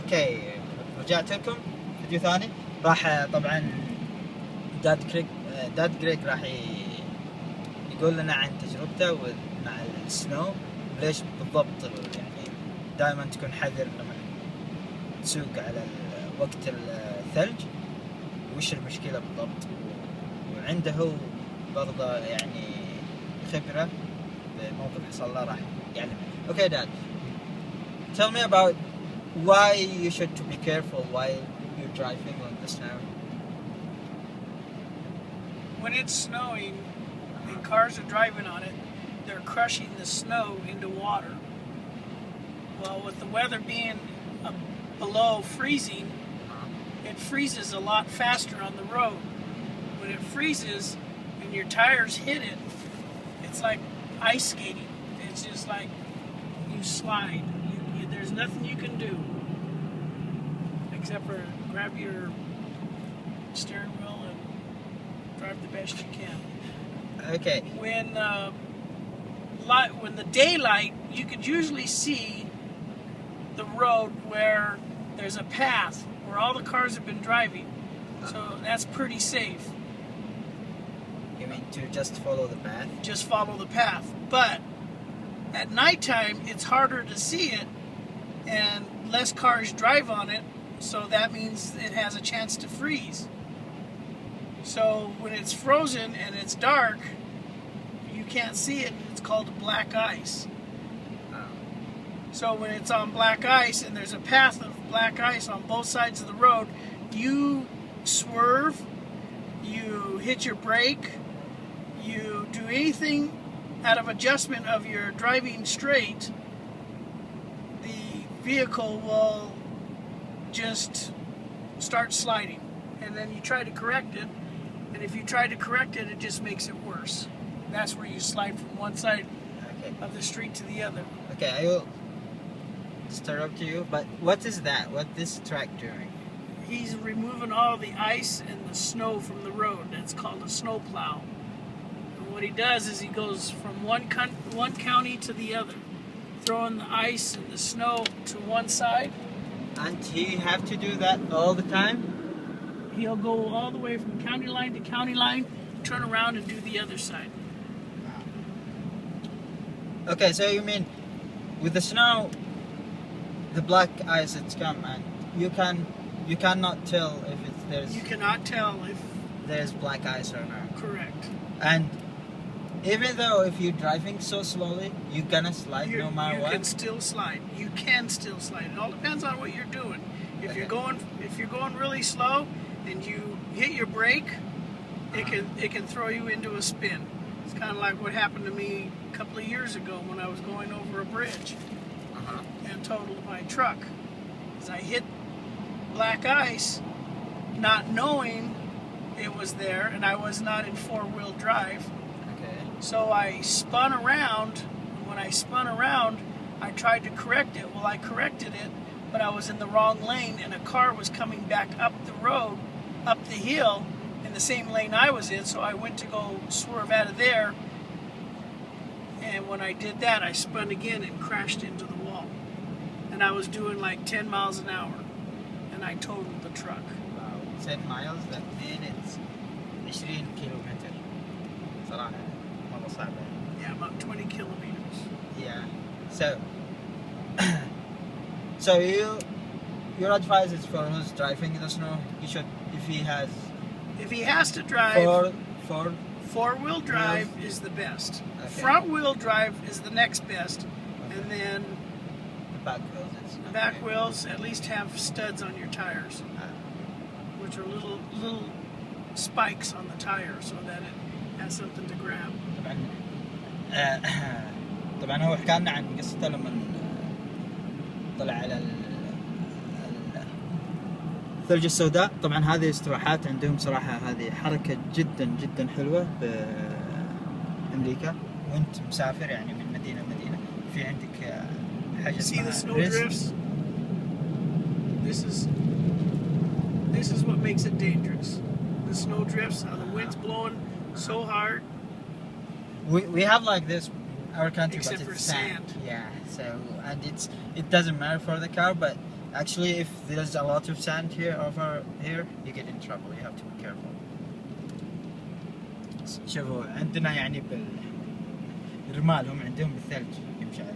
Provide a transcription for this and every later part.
اوكي رجعت لكم فيديو ثاني. راح طبعا داد جريك راح يقول لنا عن تجربته مع السنو، ليش بالضبط يعني دائما تكون حذر لما تسوق على وقت الثلج، وش المشكلة بالضبط، وعنده هو برضه يعني خبرة بموقف حصل له راح يعلمنا. Okay, Dad, tell me about why you should to be careful while you're driving on the snow. When it's snowing and cars are driving on it, they're crushing the snow into water. Well, with the weather being below freezing, it freezes a lot faster on the road. When it freezes and your tires hit it, it's like ice skating. It's just like you slide. There's nothing you can do except for grab your steering wheel and drive the best you can. Okay. When the daylight, you could usually see the road where there's a path where all the cars have been driving, so that's pretty safe. You mean to just follow the path? Just follow the path. But at nighttime, it's harder to see it, and less cars drive on it, so that means it has a chance to freeze. So when it's frozen and it's dark, you can't see it, and it's called black ice. So when it's on black ice and there's a path of black ice on both sides of the road, you swerve, you hit your brake, you do anything out of adjustment of your driving straight, the vehicle will just start sliding. And then you try to correct it, and if you try to correct it, it just makes it worse. That's where you slide from one side of the street to the other. Okay, I will interrupt you, but what is that? What this track doing? He's removing all the ice and the snow from the road. That's called a snow plow. And what he does is he goes from one county to the other, throwing the ice and the snow to one side. And he have to do that all the time? He'll go all the way from county line to county line, turn around and do the other side. Okay, so you mean with the snow, the black ice it's come, and you cannot tell if You cannot tell if there's black ice or not. Correct. And even though if you're driving so slowly, you're gonna slide no matter what. You can still slide. You can still slide. It all depends on what you're doing. If you're going really slow and you hit your brake, it can throw you into a spin. It's kind of like what happened to me a couple of years ago when I was going over a bridge and totaled my truck. As I hit black ice, not knowing it was there, and I was not in four-wheel drive. Okay. So I spun around. When I spun around, I tried to correct it. Well, I corrected it, but I was in the wrong lane, and a car was coming back up the road, up the hill, in the same lane I was in, so I went to go swerve out of there, and when I did that, I spun again and crashed into the wall. And I was doing like 10 miles an hour, and I totaled the truck. Wow, 10 miles, that means 20 kilometer. صراحة مرة صعبة. Yeah, about 20 kilometers. Yeah. So your advice is for who's driving in the snow, he should, if he has to drive, four-wheel drive is the best. Okay. Front-wheel drive is the next best, and then the back wheels. Back wheels at least have studs on your tires, which are little spikes on the tire so that it has something to grab. طبعا هو حكى لنا عن قصته لما طلع على الثلج السوداء. طبعا هذه استراحات عندهم صراحة، هذه حركة جدا جدا حلوة بأمريكا، وانت مسافر يعني من مدينة لمدينة، في عندك حاجة اسمها See the snow drifts? This is what makes it dangerous. The snow drifts, how the wind's blowing so hard. We have like this our country, except but for it's sand. Yeah, so and it doesn't matter for the car, but Actually, if there's a lot of sand over here, you get in trouble. You have to be careful. شوفوا عندنا يعني بالرمال هم عندهم بالثلج يمشي على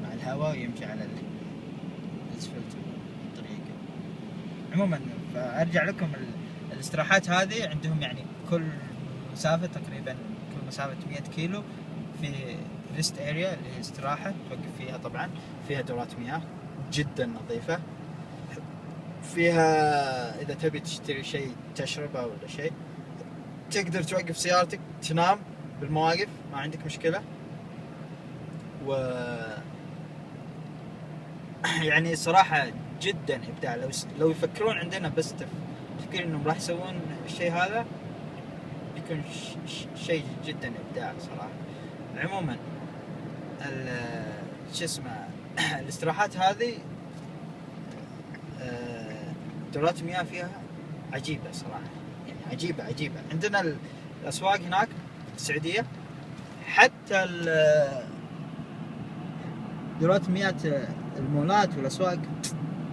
مع الهواء ويمشي على الاسفلت الطريق. عموما فارجع لكم الاستراحات هذه عندهم يعني كل مسافة تقريبا كل مسافة 100 كيلو في ريست اريا اللي هي استراحة توقف فيها. طبعا فيها دورات مياه جدا نظيفة، فيها إذا تبي تشتري شيء تشربه ولا شيء تقدر توقف سيارتك تنام بالمواقف ما عندك مشكلة. و يعني صراحة جدا إبداع. لو يفكرون عندنا بس تفكير إنهم راح يسوون الشيء هذا يكون شيء جدا إبداع صراحة. عموما شو اسمه الاستراحات هذه دورات مياه فيها عجيبة صراحة، يعني عجيبة. عندنا الأسواق هناك في السعودية حتى دورات مياه المولات والأسواق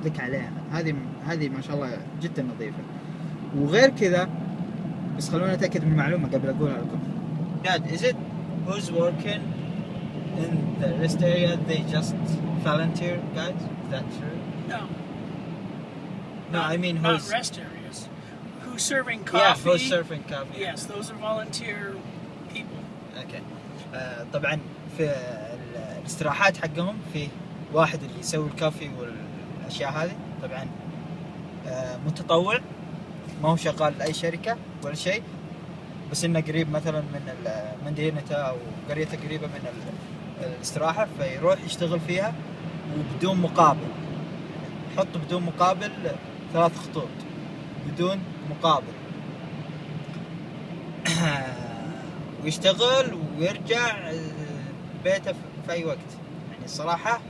لك عليها، هذه ما شاء الله جدا نظيفة. وغير كذا بس خلونا نتأكد من المعلومة قبل أقولها لكم. Dad, is it who's working in the rest area? They just volunteer guys? Is that true? No. No, I mean not who's rest areas. Who's serving coffee? Yeah, who's serving coffee? Yes, those are volunteer people. Okay. طبعا في الاستراحات حقهم في واحد اللي يسوي الكافي والاشياء هذه. طبعا متطوع ما هو شغال لأي شركة ولا شيء، بس انه قريب مثلا من مدينته او قريته قريبة من الاستراحة فيروح يشتغل فيها وبدون مقابل. يحط بدون مقابل 3 خطوط بدون مقابل ويشتغل ويرجع بيته في اي وقت. يعني الصراحة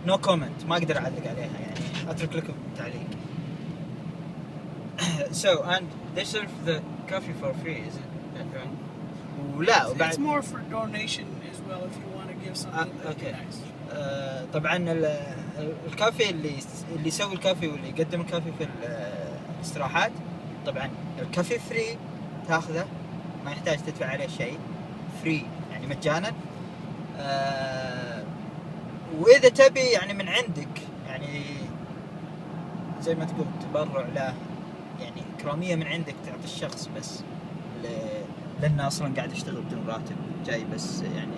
no comment، ما اقدر اعلق عليها، يعني اترك لكم تعليق. So and they serve the coffee for free, is it right? ولا وبعد It's more for donation as well if you want to give something. Okay. Nice. طبعا الكافي اللي يسوي الكافي واللي يقدم الكافي في الاستراحات طبعا الكافي فري تاخذه، ما يحتاج تدفع عليه شيء، فري يعني مجانا. واذا تبي يعني من عندك يعني زي ما تقول تبرع له، يعني إكرامية من عندك تعطي الشخص بس لأنه أصلا قاعد يشتغل بدون راتب، جاي بس يعني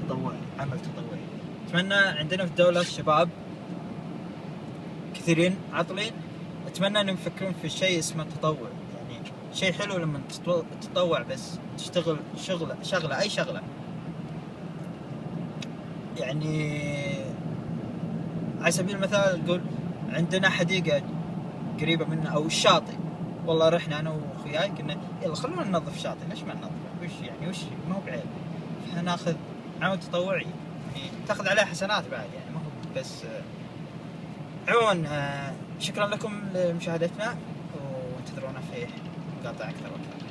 تطوعي، عمل تطوعي. أتمنى عندنا في الدولة الشباب كثيرين عاطلين، أتمنى أنهم يفكرون في شيء اسمه تطوع. يعني شيء حلو لما تتطوع بس تشتغل شغلة أي شغلة. يعني على سبيل المثال تقول عندنا حديقة قريبة منا أو الشاطئ، والله رحنا أنا وأخوياي قلنا يلا خلونا ننظف الشاطئ، ليش ما ننظفه؟ وش ما هو بعيب، فناخذ عمل تطوعي يعني تاخذ عليه حسنات بعد، يعني ما هو بس. عموما شكرا لكم لمشاهدتنا وانتظرونا في مقاطع أكثر وأكثر.